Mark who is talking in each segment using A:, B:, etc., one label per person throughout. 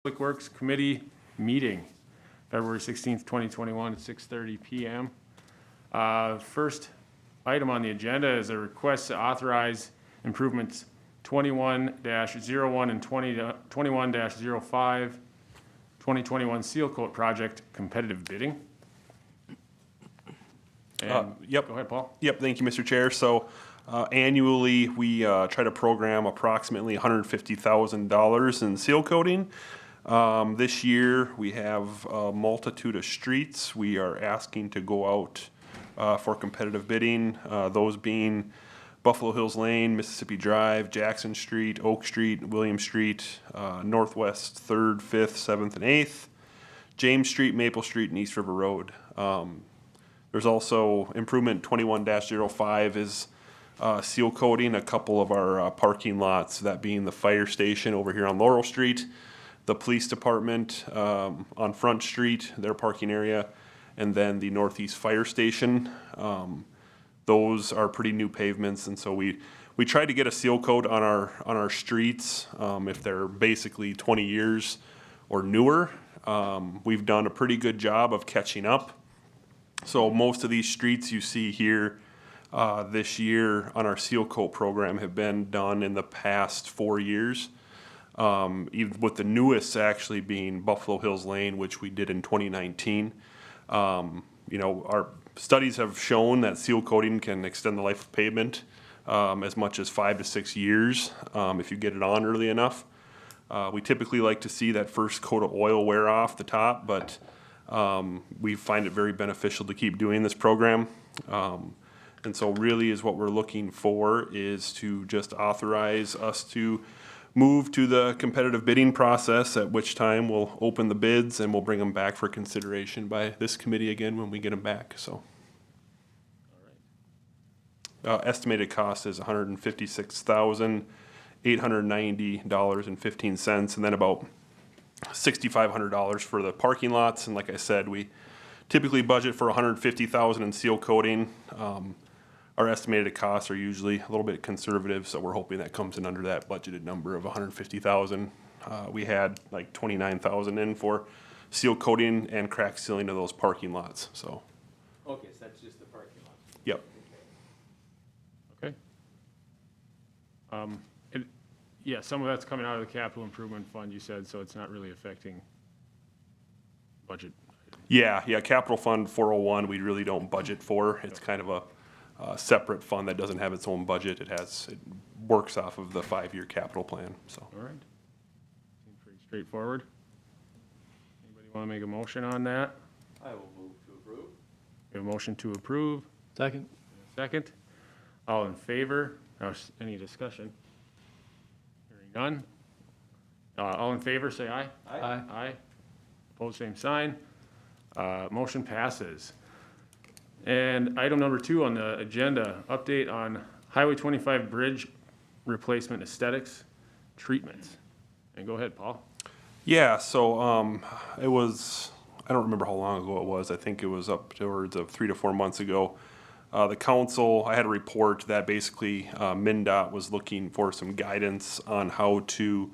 A: Public Works Committee meeting, February 16th, 2021 at 6:30 p.m. First item on the agenda is a request to authorize improvements 21-01 and 21-05, 2021 seal coat project competitive bidding.
B: Yep.
A: Go ahead, Paul.
B: Yep, thank you, Mr. Chair. So annually, we try to program approximately $150,000 in seal coating. This year, we have a multitude of streets we are asking to go out for competitive bidding, those being Buffalo Hills Lane, Mississippi Drive, Jackson Street, Oak Street, William Street, Northwest 3rd, 5th, 7th, and 8th, James Street, Maple Street, and East River Road. There's also improvement 21-05 is seal coating a couple of our parking lots, that being the fire station over here on Laurel Street, the police department on Front Street, their parking area, and then the Northeast Fire Station. Those are pretty new pavements, and so we try to get a seal coat on our streets if they're basically 20 years or newer. We've done a pretty good job of catching up. So most of these streets you see here this year on our seal coat program have been done in the past 4 years. Even with the newest actually being Buffalo Hills Lane, which we did in 2019. Our studies have shown that seal coating can extend the life of pavement as much as 5 to 6 years if you get it on early enough. We typically like to see that first coat of oil wear off the top, but we find it very beneficial to keep doing this program. And so really is what we're looking for is to just authorize us to move to the competitive bidding process, at which time we'll open the bids and we'll bring them back for consideration by this committee again when we get them back. So, estimated cost is $156,890.15, and then about $6,500 for the parking lots. And like I said, we typically budget for $150,000 in seal coating. Our estimated costs are usually a little bit conservative, so we're hoping that comes in under that budgeted number of $150,000. We had like $29,000 in for seal coating and crack sealing of those parking lots. So.
A: Okay, so that's just the parking lot.
B: Yep.
A: Okay. Yeah, some of that's coming out of the capital improvement fund, you said, so it's not really affecting budget.
B: Yeah, capital fund 401 we really don't budget for. It's kind of a separate fund that doesn't have its own budget. It works off of the 5-year capital plan. So.
A: All right. Seems pretty straightforward. Anybody want to make a motion on that?
C: I will move to approve.
A: We have a motion to approve.
C: Second.
A: Second. All in favor? Any discussion? Hearing none. All in favor, say aye.
C: Aye.
A: Aye. Opposed, same sign. Motion passes. And item number 2 on the agenda, update on Highway 25 bridge replacement aesthetics treatments. And go ahead, Paul.
B: Yeah, so it was, I don't remember how long ago it was. I think it was upwards of 3 to 4 months ago. The council, I had a report that basically MnDOT was looking for some guidance on how to,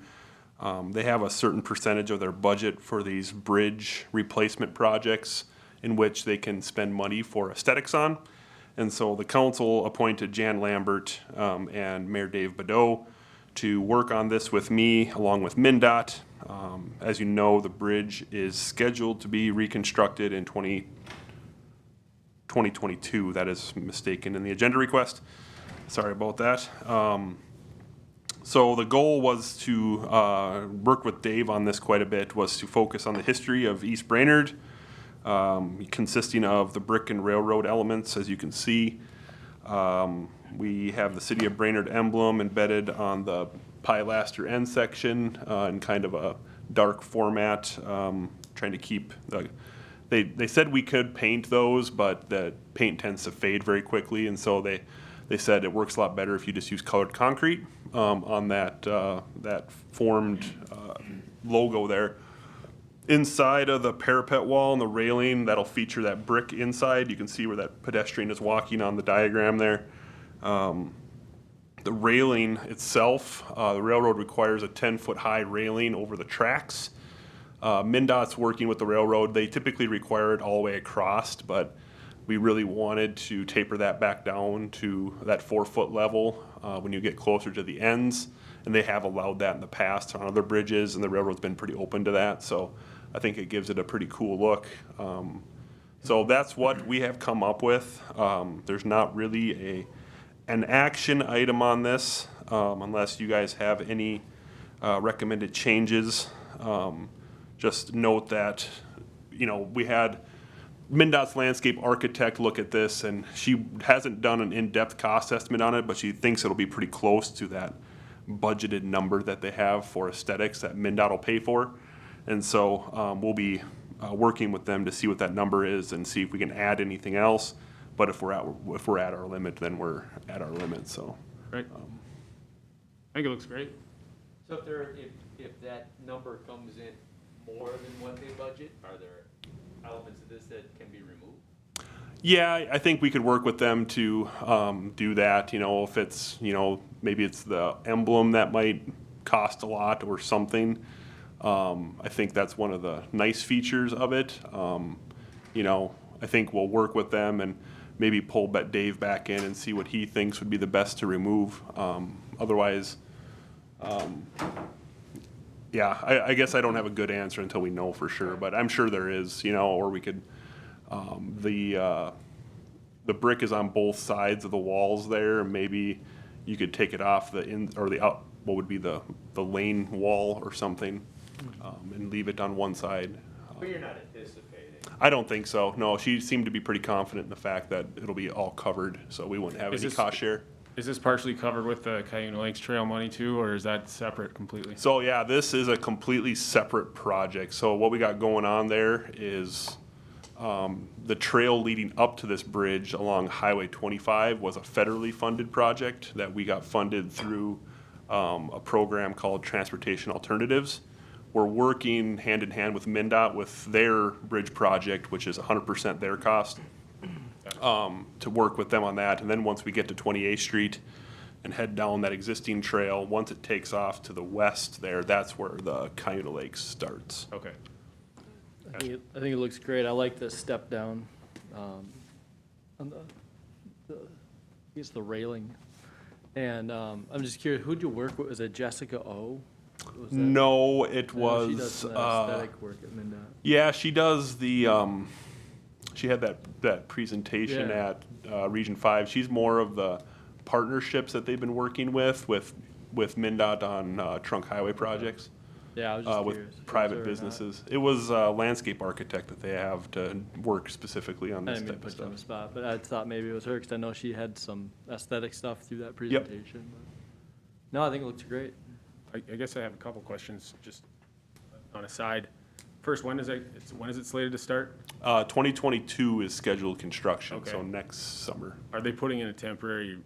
B: they have a certain percentage of their budget for these bridge replacement projects in which they can spend money for aesthetics on. And so the council appointed Jan Lambert and Mayor Dave Badeau to work on this with me along with MnDOT. As you know, the bridge is scheduled to be reconstructed in 2022. That is mistaken in the agenda request. Sorry about that. So the goal was to work with Dave on this quite a bit, was to focus on the history of East Brainerd, consisting of the brick and railroad elements, as you can see. We have the City of Brainerd emblem embedded on the pilaster end section in kind of a dark format, trying to keep they said we could paint those, but the paint tends to fade very quickly, and so they said it works a lot better if you just use colored concrete on that formed logo there. Inside of the parapet wall and the railing, that'll feature that brick inside. You can see where that pedestrian is walking on the diagram there. The railing itself, the railroad requires a 10-foot high railing over the tracks. MnDOT's working with the railroad. They typically require it all the way across, but we really wanted to taper that back down to that 4-foot level when you get closer to the ends. And they have allowed that in the past on other bridges, and the railroad's been pretty open to that. So I think it gives it a pretty cool look. So that's what we have come up with. There's not really an action item on this, unless you guys have any recommended changes. Just note that, we had MnDOT's landscape architect look at this, and she hasn't done an in-depth cost estimate on it, but she thinks it'll be pretty close to that budgeted number that they have for aesthetics that MnDOT will pay for. And so we'll be working with them to see what that number is and see if we can add anything else. But if we're at our limit, then we're at our limit. So
A: Right. I think it looks great.
C: So if that number comes in more than what they budget, are there elements of this that can be removed?
B: yeah, I think we could work with them to do that. If it's maybe it's the emblem that might cost a lot or something. I think that's one of the nice features of it. I think we'll work with them and maybe pull Dave back in and see what he thinks would be the best to remove. Otherwise, yeah, I guess I don't have a good answer until we know for sure, but I'm sure there is, or we could, the brick is on both sides of the walls there, and maybe you could take it off what would be the lane wall or something, and leave it on one side.
C: But you're not anticipating.
B: I don't think so. No, she seemed to be pretty confident in the fact that it'll be all covered, so we wouldn't have
A: Is
B: any
A: this-
B: cost share.
A: Is this partially covered with the Cayuna Lakes Trail money too, or is that separate completely?
B: So yeah, this is a completely separate project. So what we got going on there is the trail leading up to this bridge along Highway 25 was a federally funded project that we got funded through a program called Transportation Alternatives. We're working hand in hand with MnDOT with their bridge project, which is 100% their cost, to work with them on that. And then once we get to 28th Street and head down that existing trail, once it takes off to the west there, that's where the Cayuna Lakes starts.
A: Okay.
D: I think it looks great. I like the step down, on I guess the railing. And, I'm just curious, who'd you work with? Was it Jessica O? Was that-
B: No, it
D: I know she does
B: was,
D: some of that aesthetic work at MnDOT.
B: yeah, she does the, she had that presentation
D: Yeah.
B: at Region 5. She's more of the partnerships that they've been working with MnDOT on trunk highway projects.
D: Yeah, I was just curious.
B: With
D: if it was
B: private
D: her or not.
B: businesses. It was a landscape architect that they have to work specifically on
D: I
B: this
D: didn't mean to
B: type of
D: put you on the
B: stuff.
D: spot, but I thought maybe it was her, because I know she had some aesthetic stuff through that presentation. But no, I think it looks great.
A: I guess I have a couple questions, just on a side. First, when is it slated to start?
B: 2022 is scheduled construction, so
A: Okay.
B: next summer.
A: Are they putting in a temporary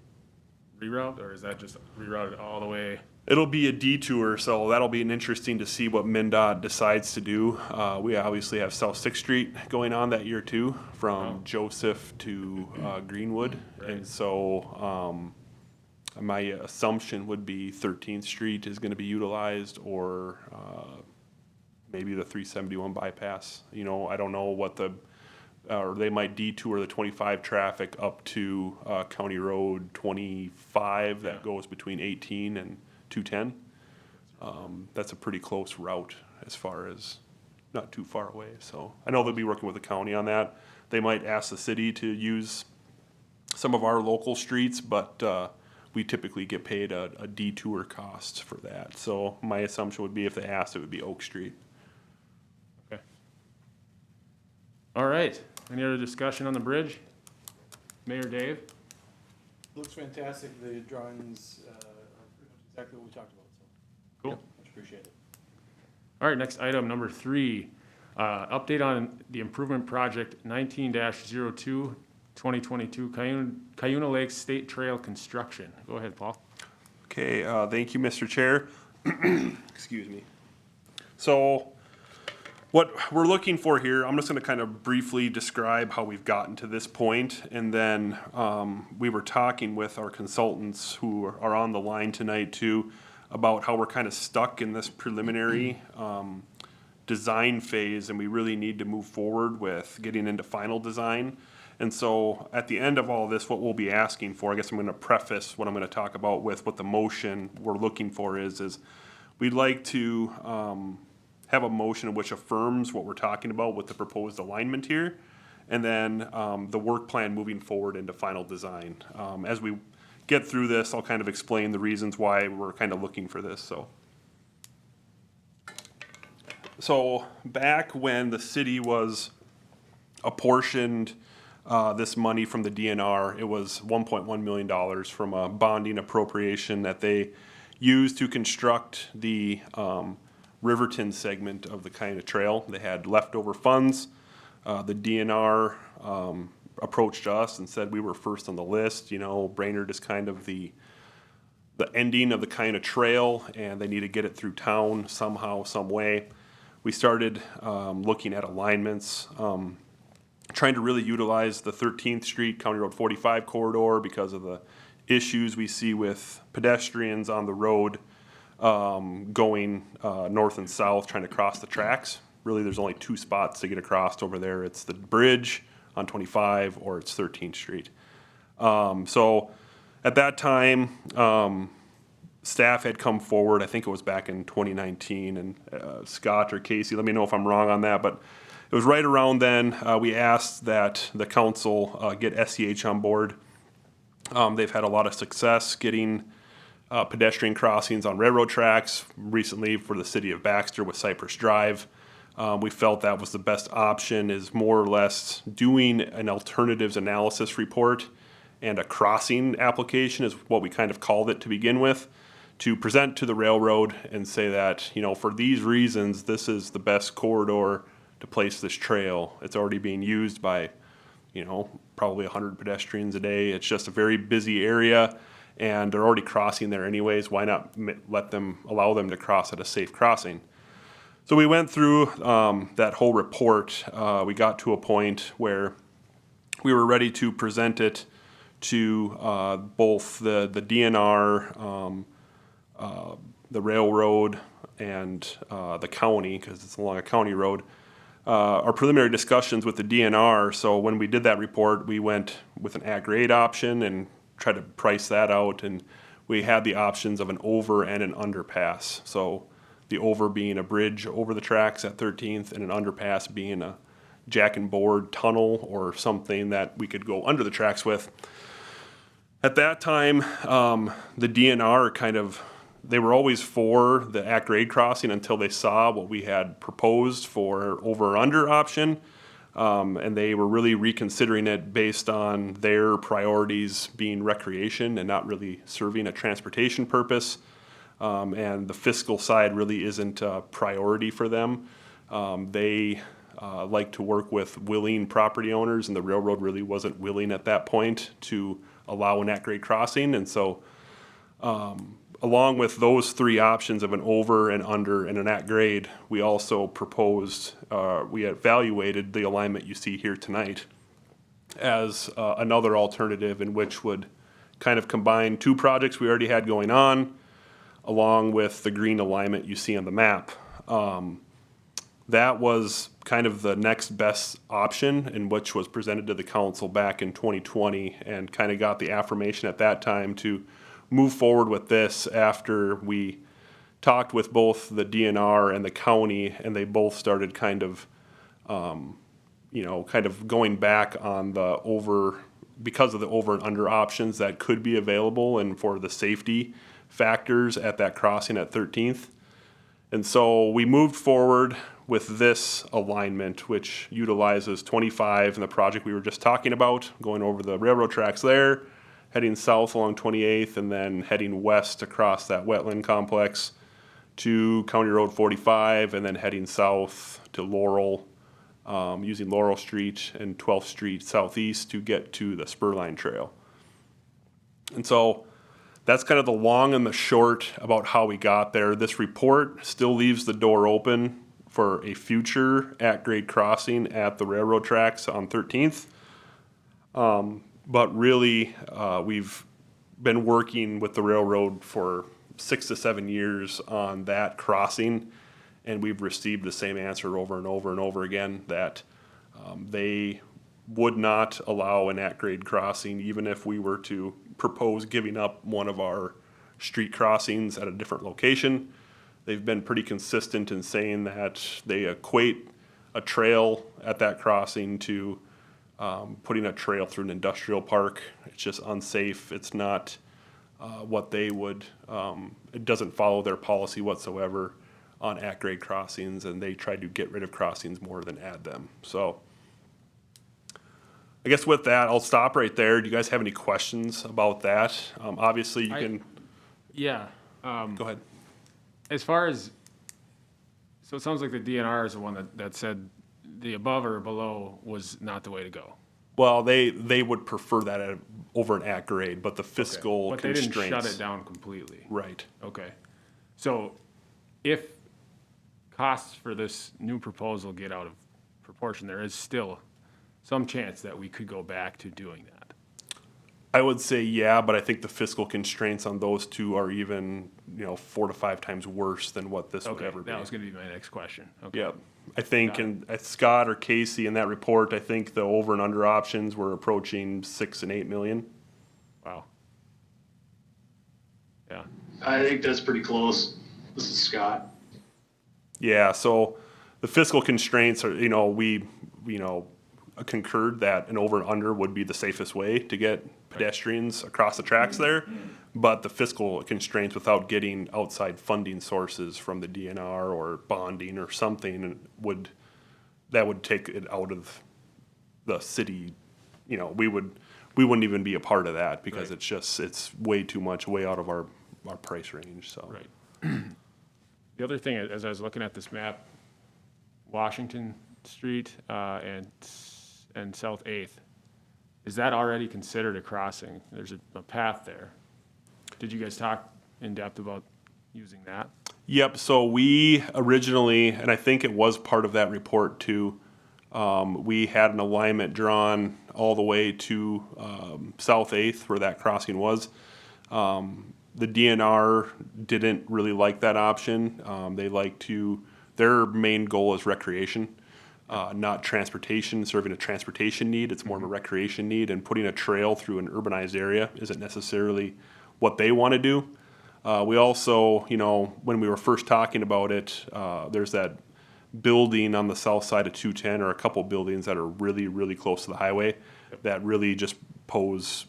A: reroute, or is that just rerouted all the way?
B: It'll be a detour, so that'll be interesting to see what MnDOT decides to do. We obviously have South Sixth Street going on that year too, from
A: Oh.
B: Joseph to Greenwood. And so my assumption would be 13th Street is gonna be utilized, or maybe the 371 bypass. I don't know what or they might detour the 25 traffic up to County Road 25 that
A: Yeah.
B: goes between 18 and 210. That's a pretty close route as far as not too far away. So I know they'll be working with the county on that. They might ask the city to use some of our local streets, but we typically get paid a detour cost for that. So my assumption would be if they asked, it would be Oak Street.
A: Okay. All right, any other discussion on the bridge? Mayor Dave?
E: Looks fantastic. The drawings are pretty much exactly what we talked about, so.
A: Cool.
E: Much appreciated.
A: All right, next item, number 3, update on the improvement project 19-02, 2022 Cayuna Lakes State Trail construction. Go ahead, Paul.
B: Okay, thank you, Mr. Chair. Excuse me. So what we're looking for here, I'm just gonna kind of briefly describe how we've gotten to this point, and then we were talking with our consultants who are on the line tonight too, about how we're kind of stuck in this preliminary design phase, and we really need to move forward with getting into final design. And so at the end of all this, what we'll be asking for, I guess I'm gonna preface what I'm gonna talk about with what the motion we're looking for is we'd like to have a motion which affirms what we're talking about with the proposed alignment here, and then the work plan moving forward into final design. As we get through this, I'll kind of explain the reasons why we're kind of looking for this, So back when the city was apportioned this money from the DNR, it was $1.1 million from a bonding appropriation that they used to construct the Riverton segment of the Kinda Trail. They had leftover funds. The DNR approached us and said we were first on the list. You know, Brainerd is kind of the ending of the Kinda Trail, and they need to get it through town somehow, some way. We started looking at alignments, trying to really utilize the 13th Street County Road 45 corridor because of the issues we see with pedestrians on the road going north and south trying to cross the tracks. Really, there's only two spots to get across over there. It's the bridge on 25 or it's 13th Street. So at that time, staff had come forward, I think it was back in 2019, and Scott or Casey, let me know if I'm wrong on that, but it was right around then we asked that the council get SEH on board. They've had a lot of success getting pedestrian crossings on railroad tracks recently for the city of Baxter with Cypress Drive. We felt that was the best option, is more or less doing an alternatives analysis report and a crossing application is what we kind of called it to begin with, to present to the railroad and say that, you know, for these reasons, this is the best corridor to place this trail. It's already being used by, you know, probably 100 pedestrians a day. It's just a very busy area, and they're already crossing there anyways. Why not allow them to cross at a safe crossing? So we went through that whole report. We got to a point where we were ready to present it to both the DNR, the railroad, and the county, because it's along a county road. Our preliminary discussions with the DNR, so when we did that report, we went with an at-grade option and tried to price that out, and we had the options of an over and an underpass. So the over being a bridge over the tracks at 13th, and an underpass being a jack and board tunnel or something that we could go under the tracks with. At that time, the DNR they were always for the at-grade crossing until they saw what we had proposed for over or under option. And they were really reconsidering it based on their priorities being recreation and not really serving a transportation purpose. And the fiscal side really isn't a priority for them. They like to work with willing property owners, and the railroad really wasn't willing at that point to allow an at-grade crossing. And so along with those three options of an over and under and an at-grade, we also proposed, we evaluated the alignment you see here tonight as another alternative, in which would kind of combine two projects we already had going on, along with the green alignment you see on the map. That was kind of the next best option, in which was presented to the council back in 2020, and kind of got the affirmation at that time to move forward with this after we talked with both the DNR and the county, and they both started kind of going back on the over, because of the over and under options that could be available and for the safety factors at that crossing at 13th. And so we moved forward with this alignment, which utilizes 25 and the project we were just talking about, going over the railroad tracks there, heading south along 28th, and then heading west across that wetland complex to County Road 45, and then heading south to Laurel, using Laurel Street and 12th Street southeast to get to the Spurline Trail. And so that's kind of the long and the short about how we got there. This report still leaves the door open for a future at-grade crossing at the railroad tracks on 13th. But really, we've been working with the railroad for 6 to 7 years on that crossing, and we've received the same answer over and over and over again, that they would not allow an at-grade crossing, even if we were to propose giving up one of our street crossings at a different location. They've been pretty consistent in saying that they equate a trail at that crossing to putting a trail through an industrial park. It's just unsafe. It's not what they would, it doesn't follow their policy whatsoever on at-grade crossings, and they try to get rid of crossings more than add them. So I guess with that, I'll stop right there. Do you guys have any questions about that? Obviously, you can,
A: Yeah.
B: go ahead.
A: As far as, so it sounds like the DNR is the one that said the above or below was not the way to go.
B: Well, they would prefer that over an at-grade, but the fiscal
A: But they didn't
B: constraints.
A: shut it down completely.
B: Right.
A: Okay. So if costs for this new proposal get out of proportion, there is still some chance that we could go back to doing that.
B: I would say yeah, but I think the fiscal constraints on those two are even, 4 to 5 times worse than what this would
A: Okay,
B: ever be.
A: that was gonna be my next question. Okay.
B: Yeah, I think, and Scott or Casey in that report, I think the over and under options were approaching 6 and 8 million.
A: Wow. Yeah.
F: I think that's pretty close. This is Scott.
B: Yeah, so the fiscal constraints are, we concurred that an over and under would be the safest way to get pedestrians across the tracks there. But the fiscal constraints without getting outside funding sources from the DNR or bonding or something would take it out of the city. We wouldn't even be a part of that because
A: Right.
B: it's way too much, way out of our price range, so.
A: Right. The other thing, as I was looking at this map, Washington Street and South 8th, is that already considered a crossing? There's a path there. Did you guys talk in depth about using that?
B: Yep, so we originally, and I think it was part of that report too, we had an alignment drawn all the way to South 8th where that crossing was. The DNR didn't really like that option. Their main goal is recreation, not transportation, serving a transportation need. It's more of a recreation need, and putting a trail through an urbanized area isn't necessarily what they want to do. We also, when we were first talking about it, there's that building on the south side of 210, or a couple buildings that are really, really close to the highway that really just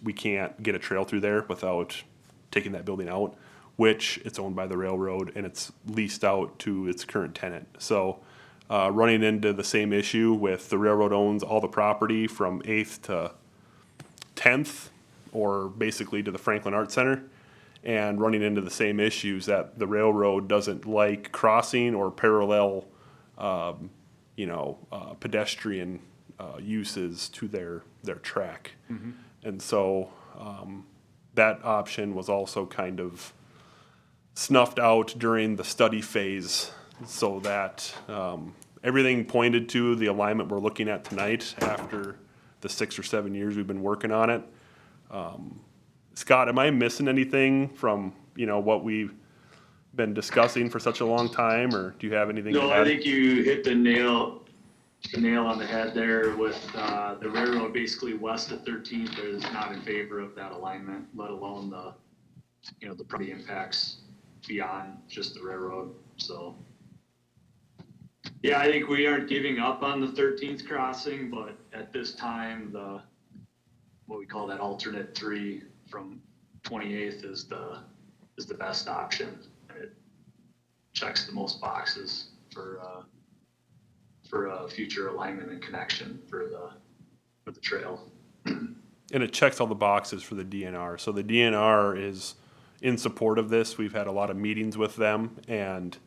B: we can't get a trail through there without taking that building out, which it's owned by the railroad and it's leased out to its current tenant. So running into the same issue with the railroad owns all the property from 8th to 10th, or basically to the Franklin Arts Center, and running into the same issues that the railroad doesn't like crossing or parallel, pedestrian uses to their track. And so that option was also kind of snuffed out during the study phase, so that everything pointed to the alignment we're looking at tonight after the 6 or 7 years we've been working on it. Scott, am I missing anything from, what we've been discussing for such a long time, or do you have anything to
F: No,
B: add?
F: I think you hit the nail on the head there with the railroad basically west of 13th is not in favor of that alignment, let alone the property impacts beyond just the railroad. So, yeah, I think we aren't giving up on the 13th crossing, but at this time, what we call that alternate 3 from 28th is the best option. It checks the most boxes for a future alignment and connection for the trail.
B: And it checks all the boxes for the DNR. So the DNR is in support of this. We've had a lot of meetings with them, and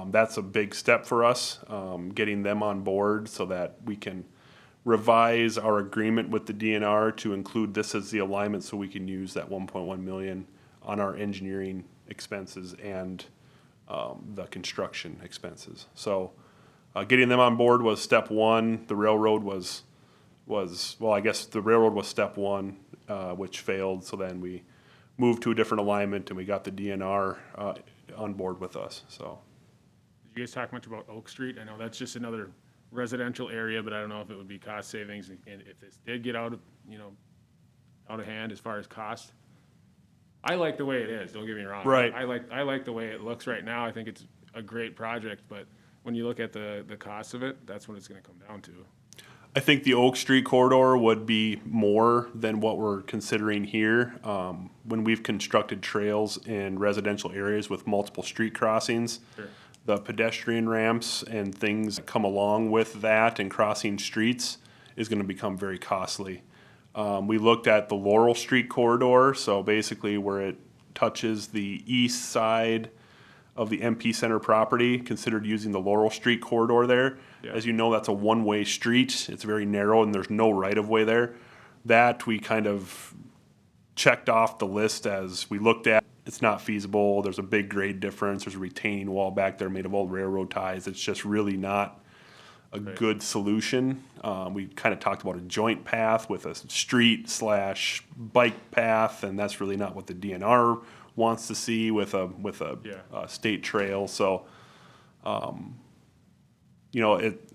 B: that's a big step for us, getting them on board so that we can revise our agreement with the DNR to include this as the alignment, so we can use that 1.1 million on our engineering expenses and the construction expenses. So getting them on board was step one. The railroad was I guess the railroad was step one, which failed. So then we moved to a different alignment, and we got the DNR on board with us. So
A: Did you guys talk much about Oak Street? I know that's just another residential area, but I don't know if it would be cost savings, and if this did get out of, out of hand as far as cost. I like the way it is, don't get me wrong.
B: Right.
A: I like the way it looks right now. I think it's a great project, but when you look at the cost of it, that's what it's gonna come down to.
B: I think the Oak Street corridor would be more than what we're considering here. When we've constructed trails in residential areas with multiple street crossings,
A: Sure.
B: the pedestrian ramps and things that come along with that and crossing streets is gonna become very costly. We looked at the Laurel Street corridor, so basically where it touches the east side of the MP Center property, considered using the Laurel Street corridor there.
A: Yeah.
B: As you know, that's a one-way street. It's very narrow and there's no right-of-way there. That we kind of checked off the list as we looked at. It's not feasible. There's a big grade difference. There's a retaining wall back there made of old railroad ties. It's just really not a good solution. We kind of talked about a joint path with a street/bike path, and that's really not what the DNR wants to see with a
A: Yeah.
B: state trail. So, it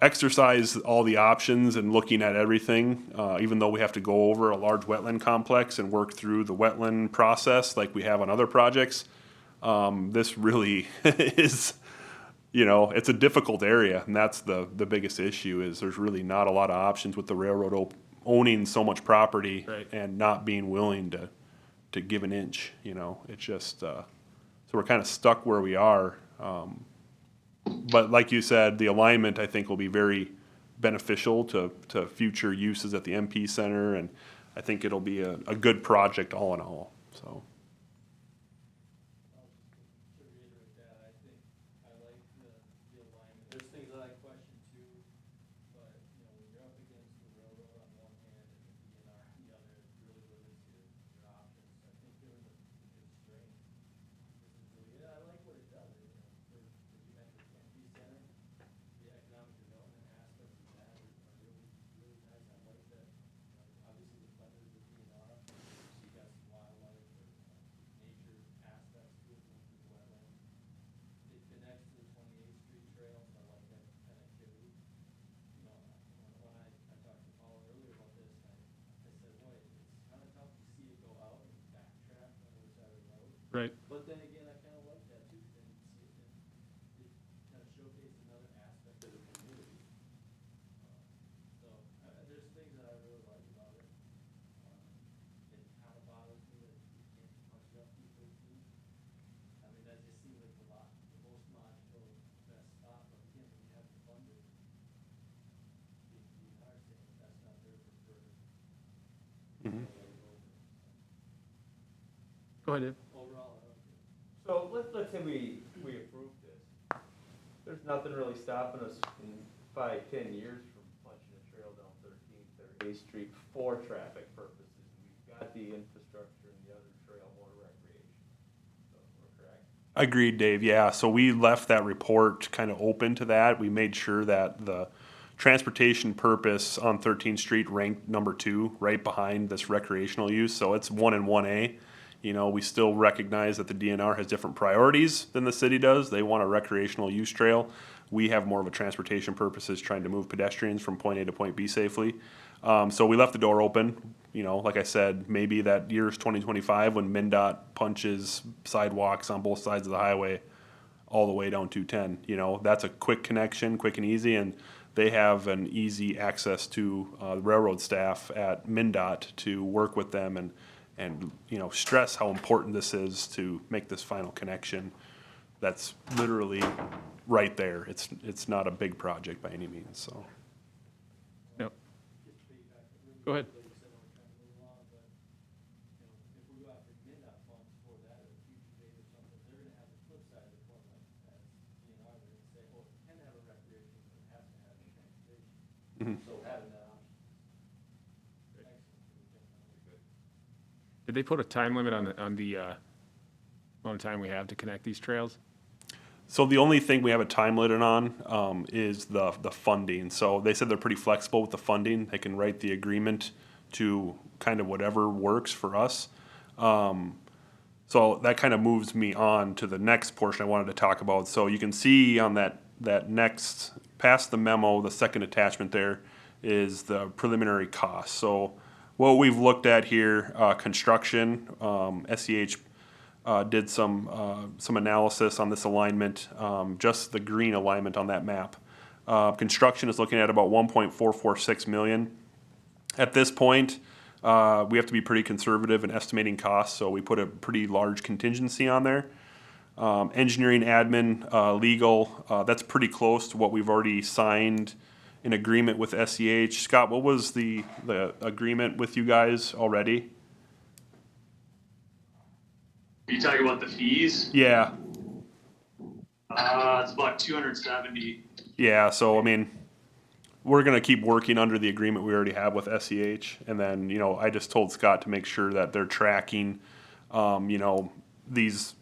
B: exercise all the options and looking at everything. Even though we have to go over a large wetland complex and work through the wetland process like we have on other projects, this really is. It's a difficult area, and that's the biggest issue is there's really not a lot of options with the railroad owning so much property
A: Right.
B: and not being willing to give an inch, It's just, so we're kind of stuck where we are. But like you said, the alignment, I think, will be very beneficial to future uses at the MP Center, and I think it'll be a good project all in all, so.
D: To reiterate that, I think I like the alignment. There's things that I question too, but, when you're up against the railroad on one hand and the DNR on the other, it really limits your options. I think given the constraints, this is really, I like what it does. For you mentioned the MP Center, the economic development aspects of that are really, really nice. I like that, obviously the funders of DNR, so you got some wildlife or nature aspects to it, going through the wetlands. It connects to the 28th Street Trail, so I like that connectivity. When I talked to Paul earlier about this, I said, boy, it's kind of tough to see it go out and backtrack on the other side of the road.
A: Right.
D: But then again, I kind of like that too, then you see it, and it kind of showcases another aspect of the community. So, there's things that I really like about it. It kind of bothers me that you can't punch it up to 13. I mean, that just seems like the most logical, best spot, but again, when you have the funding, you are saying that's not their preferred.
A: Go ahead, Dave.
D: Overall, I like it.
C: So let's say we approve this. There's nothing really stopping us in 5-10 years from punching a trail down 13th or 8th Street for traffic purposes. We've got the infrastructure and the other trail more recreation. So we're correct.
B: Agreed, Dave. Yeah, so we left that report kind of open to that. We made sure that the transportation purpose on 13th Street ranked number 2, right behind this recreational use. So it's 1 and 1A. We still recognize that the DNR has different priorities than the city does. They want a recreational use trail. We have more of a transportation purposes, trying to move pedestrians from point A to point B safely. So we left the door open. Like I said, maybe that year's 2025 when MnDOT punches sidewalks on both sides of the highway all the way down 210. That's a quick connection, quick and easy, and they have an easy access to the railroad staff at MnDOT to work with them and stress how important this is to make this final connection. That's literally right there. It's not a big project by any means, so.
A: Yep. Go ahead.
D: Like you said, we're trying to move along, but, if we go after MnDOT funds for that at a future date or something, they're gonna have the flip side of the coin, like, as DNR, they're gonna say, well, it can have a recreation, but it has to have a transportation. So having that option. Excellent.
A: Did they put a time limit on the amount of time we have to connect these trails?
B: So the only thing we have a time limit on is the funding. So they said they're pretty flexible with the funding. They can write the agreement to kind of whatever works for us. So that kind of moves me on to the next portion I wanted to talk about. So you can see on that next, past the memo, the second attachment there is the preliminary cost. So what we've looked at here, construction, SEH did some analysis on this alignment, just the green alignment on that map. Construction is looking at about 1.446 million. At this point, we have to be pretty conservative in estimating costs, so we put a pretty large contingency on there. Engineering, admin, legal, that's pretty close to what we've already signed in agreement with SEH. Scott, what was the agreement with you guys already?
F: Are you talking about the fees?
B: Yeah,
F: It's about 270.
B: yeah, so I mean, we're gonna keep working under the agreement we already have with SEH, and then, you know, I just told Scott to make sure that they're tracking, you know, these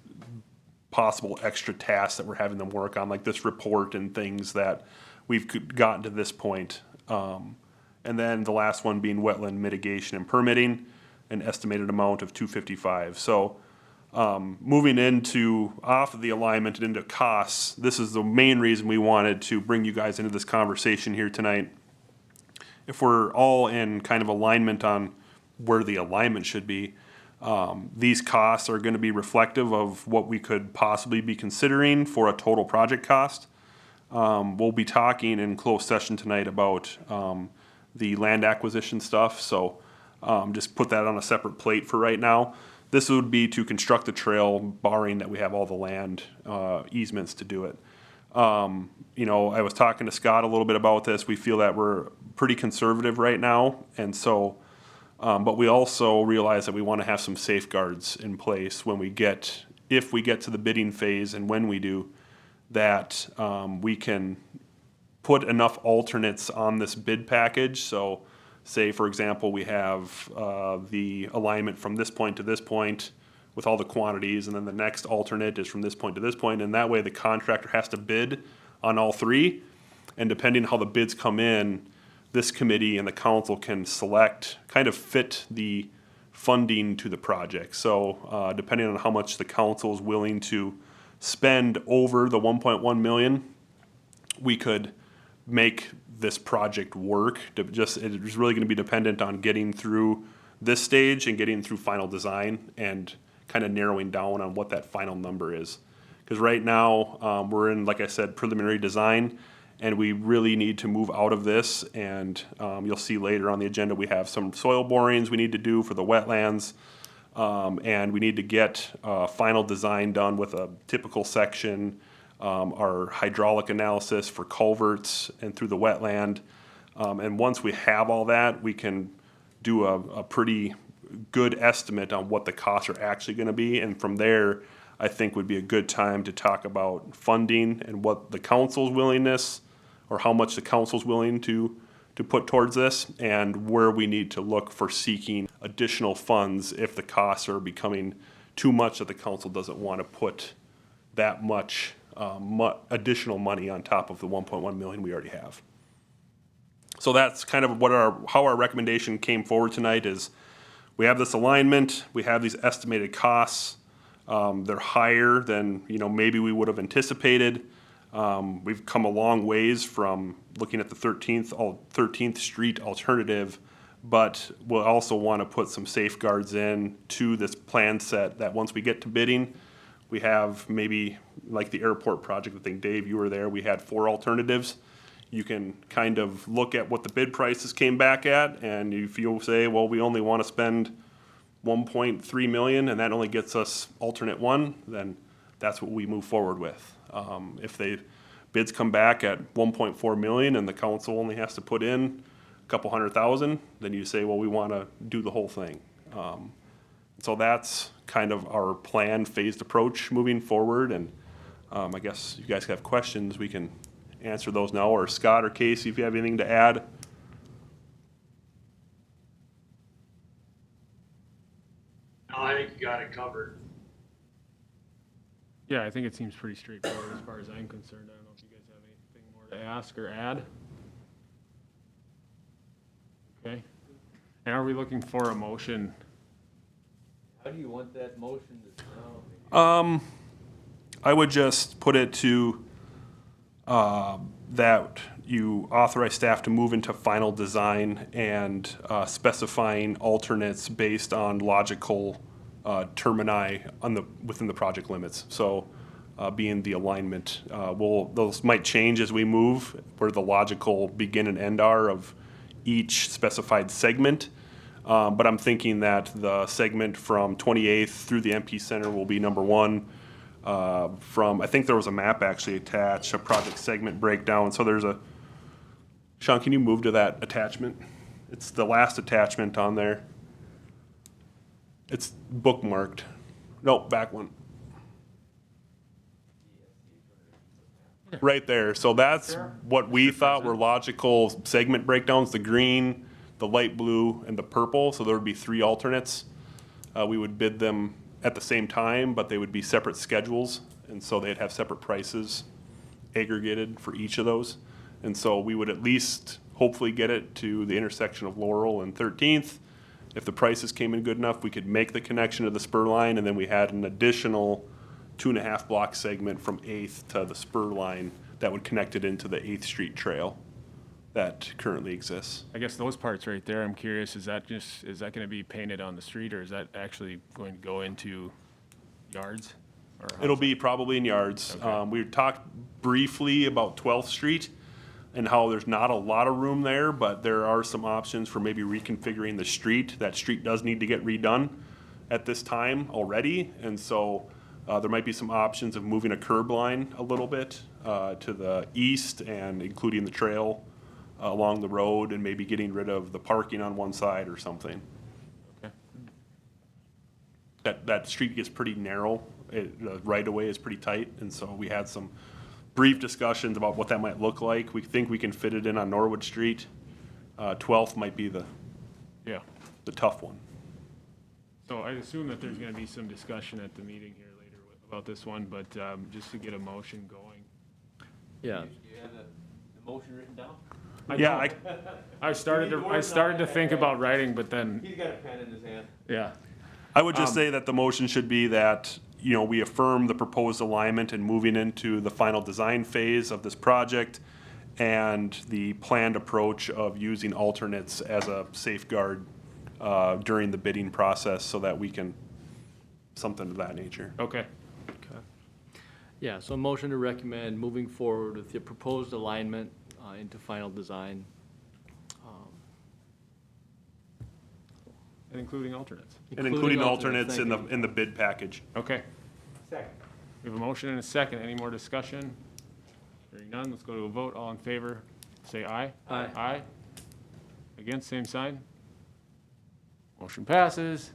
B: possible extra tasks that we're having them work on, like this report and things that we've gotten to this point. And then the last one being wetland mitigation and permitting, an estimated amount of 255. So, moving into off of the alignment and into costs, this is the main reason we wanted to bring you guys into this conversation here tonight. If we're all in kind of alignment on where the alignment should be, these costs are going to be reflective of what we could possibly be considering for a total project cost. We'll be talking in closed session tonight about the land acquisition stuff, so just put that on a separate plate for right now. This would be to construct the trail, barring that we have all the land easements to do it. You know, I was talking to Scott a little bit about this. We feel that we're pretty conservative right now, and so, but we also realize that we want to have some safeguards in place when we get, if we get to the bidding phase and when we do, that we can put enough alternates on this bid package. So, say, for example, we have the alignment from this point to this point with all the quantities, and then the next alternate is from this point to this point, and that way the contractor has to bid on all three, and depending how the bids come in, this committee and the council can select, kind of fit the funding to the project. So depending on how much the council is willing to spend over the 1.1 million, we could make this project work. It's really going to be dependent on getting through this stage and getting through final design and kind of narrowing down on what that final number is. Because right now we're in, like I said, preliminary design, and we really need to move out of this. And you'll see later on the agenda we have some soil borings we need to do for the wetlands, and we need to get final design done with a typical section. Our hydraulic analysis for culverts and through the wetland. And once we have all that, we can do a pretty good estimate on what the costs are actually going to be. And from there, I think would be a good time to talk about funding and what the council's willingness, or how much the council's willing to put towards this, and where we need to look for seeking additional funds if the costs are becoming too much that the council doesn't want to put that much additional money on top of the 1.1 million we already have. So that's kind of what how our recommendation came forward tonight is we have this alignment, we have these estimated costs. They're higher than, you know, maybe we would have anticipated. We've come a long ways from looking at the 13th Street alternative, but we'll also want to put some safeguards in to this plan set that once we get to bidding, we have maybe like the airport project. I think, Dave, you were there. We had 4 alternatives. You can kind of look at what the bid prices came back at, and if you say, well, we only want to spend 1.3 million, and that only gets us alternate 1, then that's what we move forward with. If the bids come back at 1.4 million and the council only has to put in a couple $100,000, then you say, well, we want to do the whole thing. So that's kind of our planned phased approach moving forward. And I guess you guys have questions, we can answer those now, or Scott or Casey, if you have anything to add.
F: No, I think you got it covered.
A: Yeah, I think it seems pretty straightforward as far as I'm concerned. I don't know if you guys have anything more to ask or add. Okay. And are we looking for a motion?
C: How do you want that motion to sound?
B: I would just put it to, that you authorize staff to move into final design and, specifying alternates based on logical, termini within the project limits. So, being the alignment, those might change as we move, where the logical begin and end are of each specified segment. But I'm thinking that the segment from 28th through the MP Center will be number one. I think there was a map actually attached, a project segment breakdown. So there's Sean, can you move to that attachment? It's the last attachment on there. It's bookmarked. Nope, back one. Right there. So that's what we thought were logical segment breakdowns, the green, the light blue, and the purple. So there would be 3 alternates. We would bid them at the same time, but they would be separate schedules. And so they'd have separate prices aggregated for each of those. And so we would at least hopefully get it to the intersection of Laurel and 13th. If the prices came in good enough, we could make the connection to the spur line, and then we had an additional 2.5 block segment from 8th to the spur line that would connect it into the 8th Street Trail that currently exists.
A: I guess those parts right there, I'm curious, is that gonna be painted on the street, or is that actually going to go into yards? Or
B: It'll be probably in yards.
A: Okay.
B: We talked briefly about 12th Street and how there's not a lot of room there, but there are some options for maybe reconfiguring the street. That street does need to get redone at this time already, and so there might be some options of moving a curb line a little bit to the east and including the trail along the road, and maybe getting rid of the parking on one side or something.
A: Okay.
B: That street gets pretty narrow. The right-of-way is pretty tight, and so we had some brief discussions about what that might look like. We think we can fit it in on Norwood Street. 12th might be the tough one.
A: So I assume that there's gonna be some discussion at the meeting here later about this one, but just to get a motion going.
D: Yeah,
C: Do you have the motion written down?
B: Yeah,
A: I started to think about writing, but then,
C: He's got a pen in his hand.
A: yeah.
B: I would just say that the motion should be that, we affirm the proposed alignment and moving into the final design phase of this project and the planned approach of using alternates as a safeguard during the bidding process so that we can, something of that nature.
A: Okay.
D: yeah, so a motion to recommend moving forward with the proposed alignment into final design.
A: And including alternates.
B: And including alternates in the bid package.
A: Okay.
C: Second.
A: We have a motion and a second. Any more discussion? Hearing none, let's go to a vote. All in favor, say aye.
D: Aye.
A: Aye. Against, same sign. Motion passes.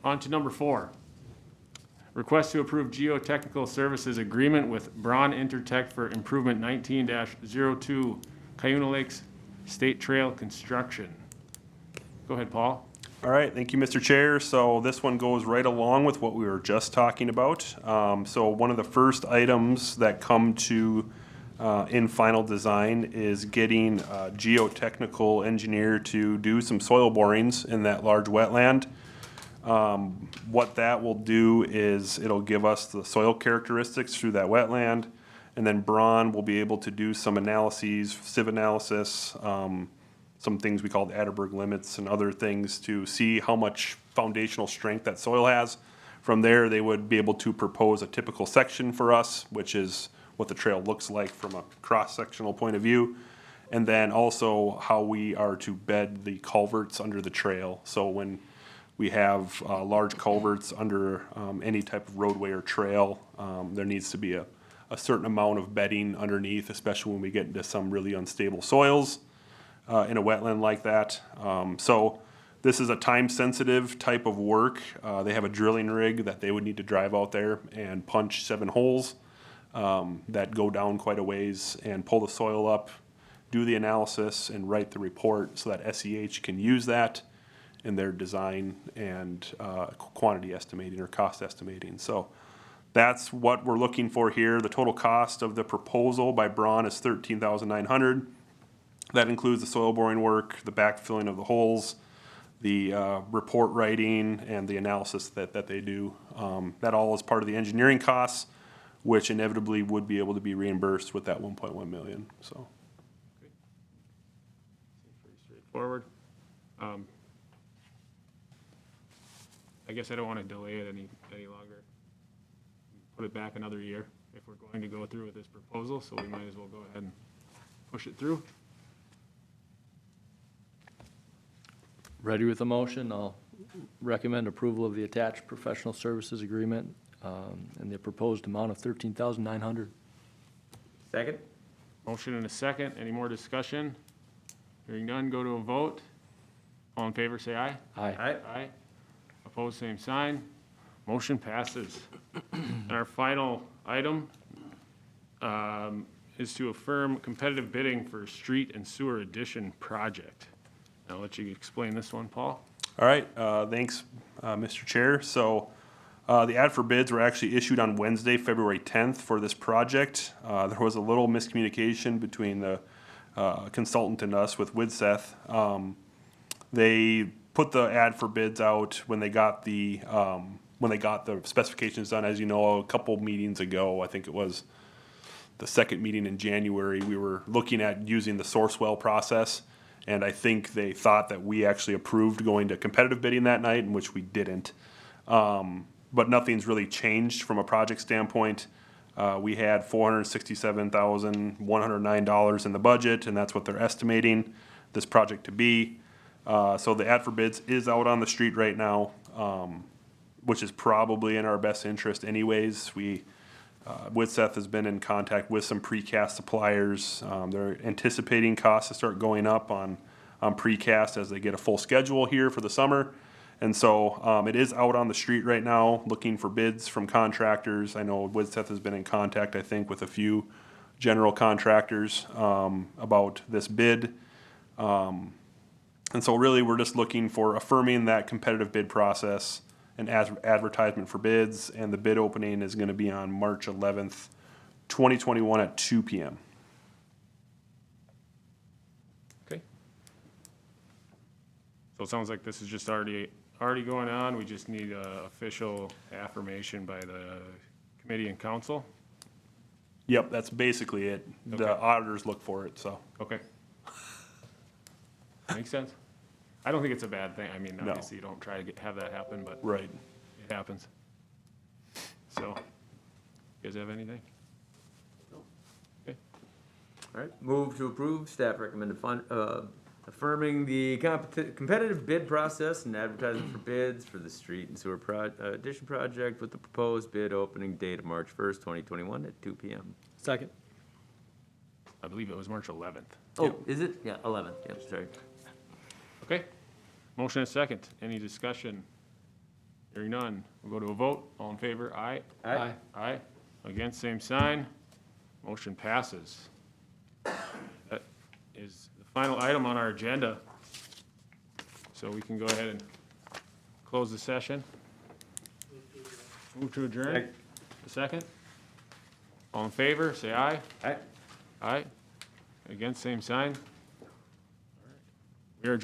A: On to number 4. Request to approve geotechnical services agreement with Braun Intertech for improvement 19-02 Cuyuna Lakes State Trail construction. Go ahead, Paul.
B: All right, thank you, Mr. Chair. So this one goes right along with what we were just talking about. So one of the first items that come to in final design is getting a geotechnical engineer to do some soil borings in that large wetland. What that will do is it'll give us the soil characteristics through that wetland, and then Braun will be able to do some analyses, sieve analysis, some things we called Atterberg limits and other things to see how much foundational strength that soil has. From there, they would be able to propose a typical section for us, which is what the trail looks like from a cross-sectional point of view. And then also how we are to bed the culverts under the trail. So when we have large culverts under any type of roadway or trail, there needs to be a certain amount of bedding underneath, especially when we get into some really unstable soils in a wetland like that. So this is a time-sensitive type of work. They have a drilling rig that they would need to drive out there and punch 7 holes that go down quite a ways and pull the soil up, do the analysis, and write the report so that SEH can use that in their design and quantity estimating or cost estimating. So that's what we're looking for here. The total cost of the proposal by Braun is $13,900. That includes the soil boring work, the backfilling of the holes, the report writing and the analysis that they do. That all is part of the engineering costs, which inevitably would be able to be reimbursed with that 1.1 million, so.
A: Pretty straightforward. I guess I don't want to delay it any longer. Put it back another year if we're going to go through with this proposal, so we might as well go ahead and push it through.
G: Ready with a motion? I'll recommend approval of the attached professional services agreement and the proposed amount of $13,900.
C: Second?
A: Motion and a second. Any more discussion? Hearing none, go to a vote. All in favor, say aye.
G: Aye.
A: Aye. Opposed, same sign. Motion passes. And our final item is to affirm competitive bidding for street and sewer addition project. I'll let you explain this one, Paul.
B: All right, thanks, Mr. Chair. So the ad for bids were actually issued on Wednesday, February 10th for this project. There was a little miscommunication between the consultant and us with Widseth. They put the ad for bids out when they got the specifications done. As you know, a couple meetings ago, I think it was the second meeting in January, we were looking at using the source well process. And I think they thought that we actually approved going to competitive bidding that night, in which we didn't. But nothing's really changed from a project standpoint. We had $467,109 in the budget, and that's what they're estimating this project to be. So the ad for bids is out on the street right now, which is probably in our best interest anyways. Widseth has been in contact with some precast suppliers. They're anticipating costs to start going up on precast as they get a full schedule here for the summer. And so it is out on the street right now, looking for bids from contractors. I know Widseth has been in contact, I think, with a few general contractors about this bid. And so really, we're just looking for affirming that competitive bid process and advertisement for bids, and the bid opening is gonna be on March 11th, 2021 at 2 p.m.
A: Okay. So it sounds like this is just already going on. We just need official affirmation by the committee and council.
B: Yep, that's basically it. The
A: Okay.
B: auditors look for it, so.
A: Okay. Makes sense. I don't think it's a bad thing. I mean,
B: No.
A: obviously you don't try to have that happen, but
B: Right.
A: it happens. So, you guys have anything? Okay.
C: All right, move to approve. Staff recommended affirming the competitive bid process and advertising for bids for the street and sewer addition project with the proposed bid opening date of March 1st, 2021 at 2 p.m.
G: Second.
A: I believe it was March 11th.
C: Oh, is it? Yeah, 11th. Yep, sorry.
A: Okay. Motion and second. Any discussion? Hearing none. We'll go to a vote. All in favor? Aye.
G: Aye.
A: Aye. Against, same sign. Motion passes. That is the final item on our agenda. So we can go ahead and close the session. Move to adjourn. A second. All in favor, say aye.
C: Aye.
A: Aye. Against, same sign.